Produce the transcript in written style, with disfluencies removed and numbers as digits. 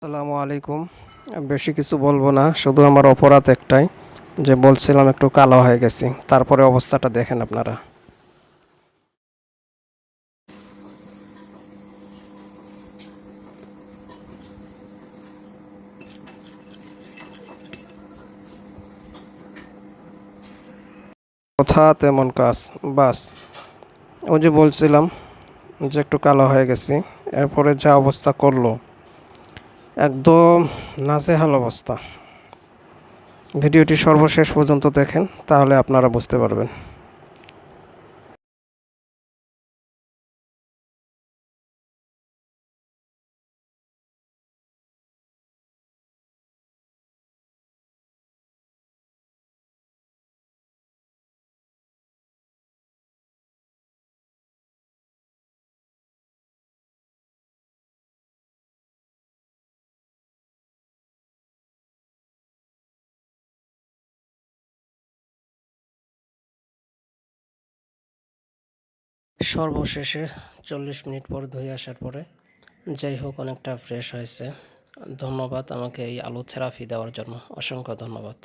আসসালামু আলাইকুম। বেশি কিছু বলবো না, শুধু আমার অপরাধ একটাই যে বলছিলাম একটু কালো হয়ে গেছি। তারপরে অবস্থাটা দেখেন আপনারা। কথা তেমন কাজ, বাস। ওই যে বলছিলাম যে একটু কালো হয়ে গেছি, এরপরে যা অবস্থা করলো, একদম নাজেহাল অবস্থা। ভিডিওটি সর্বশেষ পর্যন্ত দেখেন, তাহলে আপনারা বুঝতে পারবেন। সর্বশেষে 40 মিনিট পর ধুয়ে আসার পরে যাই হোক অনেকটা ফ্রেশ হয়েছে। ধন্যবাদ আমাকে এই আলো থেরাপি দেওয়ার জন্য, অসংখ্য ধন্যবাদ।